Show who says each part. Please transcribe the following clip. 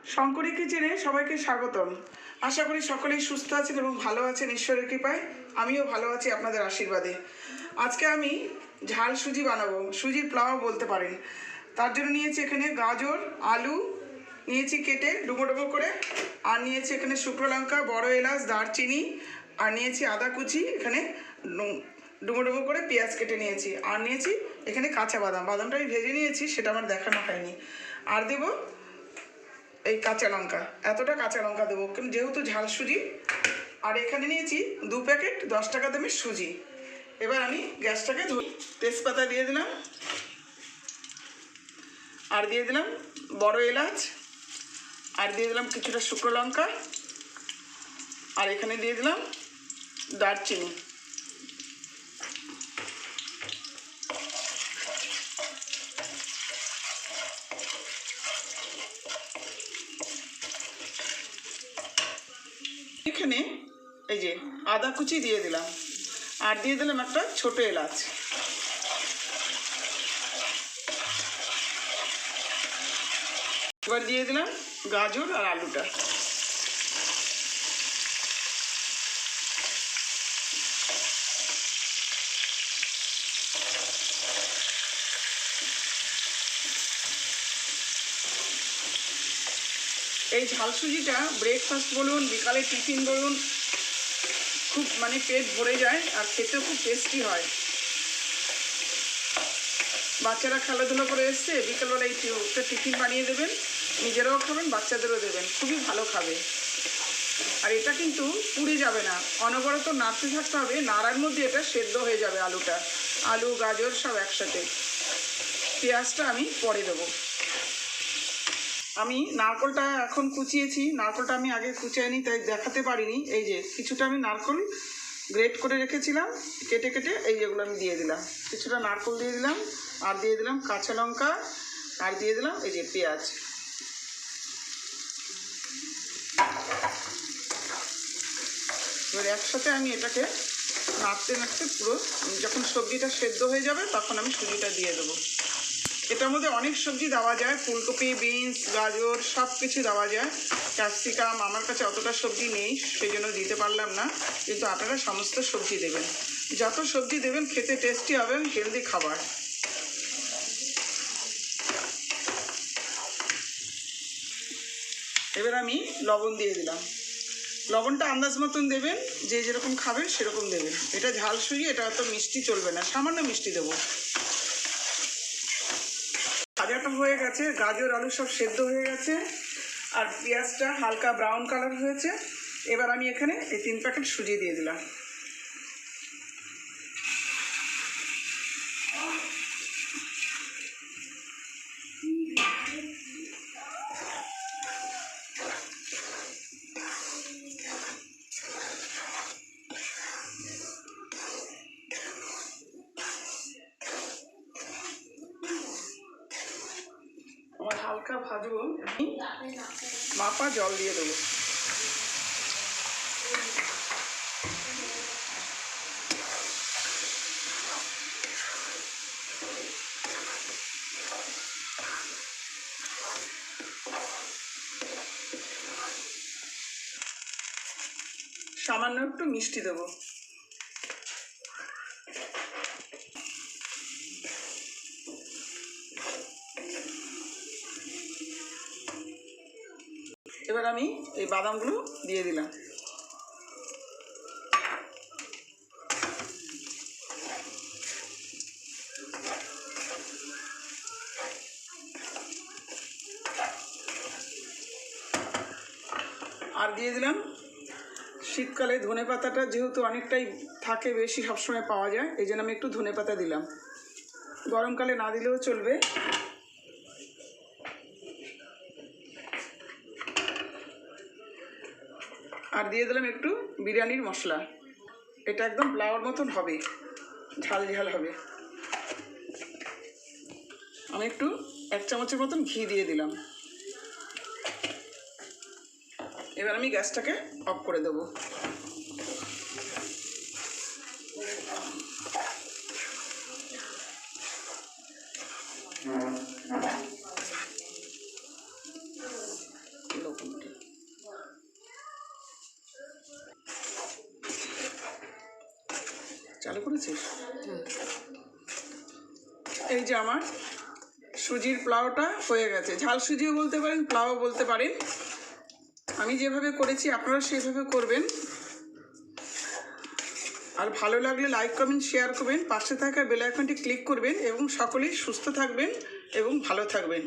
Speaker 1: শঙ্করী কিচেনে সবাইকে স্বাগতম। আশা করি সকলেই সুস্থ আছেন এবং ভালো আছেন ঈশ্বরের কৃপায়। আমিও ভালো আছি আপনাদের আশীর্বাদে। আজকে আমি ঝাল সুজি বানাবো, সুজির পোলাও বলতে পারেন। তার জন্য নিয়েছি এখানে গাজর, আলু নিয়েছি কেটে ডুবো ডুবো করে, আর নিয়েছি এখানে শুকনো লঙ্কা, বড় এলাচ, দারচিনি, আর নিয়েছি আদা কুচি, এখানে ডুবো ডুবো করে পেঁয়াজ কেটে নিয়েছি, আর নিয়েছি এখানে কাঁচা বাদাম। বাদামটা আমি ভেজে নিয়েছি, সেটা আমার দেখানো হয়নি। আর দেবো এই কাঁচা লঙ্কা, এতটা কাঁচা লঙ্কা দেবো যেহেতু ঝাল সুজি। আর এখানে নিয়েছি 2 প্যাকেট 10 টাকা দামের সুজি। এবার আমি গ্যাসটাকে ধরি, তেজপাতা দিয়ে দিলাম, আর দিয়ে দিলাম বড় এলাচ, আর দিয়ে দিলাম কিছুটা শুকনো লঙ্কা, আর এখানে দিয়ে দিলাম দারচিনি। এখানে এই যে আদা কুচি দিয়ে দিলাম, আর দিয়ে দিলাম একটা ছোট এলাচ। এবার দিয়ে দিলাম গাজর আর আলুটা। এই ঝাল সুজিটা ব্রেকফাস্ট বলুন, বিকালে টিফিন বলুন, খুব পেট ভরে যায়, আর খেতেও খুব টেস্টি হয়। বাচ্চারা খেলাধুলো করে এসছে, বিকেলবেলা একটা টিফিন বানিয়ে দেবেন, নিজেরাও খাবেন, বাচ্চাদেরও দেবেন, খুবই ভালো খাবে। আর এটা কিন্তু পুড়ে যাবে না, অনবরত নাড়তে থাকতে হবে, নাড়ার মধ্যে এটা সেদ্ধ হয়ে যাবে। আলু গাজর সব একসাথে। পেঁয়াজটা আমি পরে দেবো। আমি নারকোলটা এখন কুচিয়েছি, নারকোলটা আমি আগে কুচিয়ে নিই, তাই দেখাতে পারিনি। এই যে কিছুটা আমি নারকোল গ্রেট করে রেখেছিলাম, কেটে কেটে এই যেগুলো আমি দিয়ে দিলাম। কিছুটা নারকোল দিয়ে দিলাম, আর দিয়ে দিলাম কাঁচা লঙ্কা, আর দিয়ে দিলাম এই যে পেঁয়াজ। এবার একসাথে আমি এটাকে নাড়তে নাড়তে পুরো, যখন সবজিটা সেদ্ধ হয়ে যাবে তখন আমি সুজিটা দিয়ে দেবো। এটার মধ্যে অনেক সবজি দেওয়া যায়, ফুলকপি, বিনস, গাজর সব কিছু দেওয়া যায়, ক্যাপসিকাম। আমার কাছে অতটা সবজি নেই, সেই জন্য দিতে পারলাম না, কিন্তু আপনারা সমস্ত সবজি দেবেন। যত সবজি দেবেন খেতে টেস্টি হবে, হেলদি খাবার। এবার আমি লবণ দিয়ে দিলাম। লবণটা আন্দাজ মতন দেবেন, যে যেরকম খাবেন সেরকম দেবেন। এটা ঝাল সুজি, এটা অত মিষ্টি চলবে না, সামান্য মিষ্টি দেবো। ভাজাটা হয়ে গেছে, গাজর আলু সব সেদ্ধ হয়ে গেছে, আর পেঁয়াজটা হালকা ব্রাউন কালার হয়েছে। এবার আমি এখানে এই 3 প্যাকেট সুজি দিয়ে দিলাম। আমার হালকা ভাজবো, মাপা জল দিয়ে দেবো। সামান্য একটু মিষ্টি দেবো। এবার আমি এই বাদামগুলো দিয়ে দিলাম। আর দিয়ে দিলাম শীতকালে ধনে পাতাটা, যেহেতু অনেকটাই থাকে, বেশি সবসময় পাওয়া যায়, এই জন্য আমি একটু ধনে পাতা দিলাম। গরমকালে না দিলেও চলবে। আর দিয়ে দিলাম একটু বিরিয়ানির মশলা। এটা একদম পোলাওর মতন হবে, ঝাল ঝাল হবে। আমি একটু 1 চামচের মতন ঘি দিয়ে দিলাম। এবার আমি গ্যাসটাকে অফ করে দেবো। চালু করেছিস? এই যে আমার সুজির পোলাওটা হয়ে গেছে। ঝাল সুজিও বলতে পারেন, পোলাও বলতে পারেন। আমি যেভাবে করেছি আপনারা সেভাবে করবেন। আর ভালো লাগলে লাইক কমেন্ট শেয়ার করবেন, পাশে থাকা বেল আইকনটি ক্লিক করবেন এবং সকলেই সুস্থ থাকবেন এবং ভালো থাকবেন।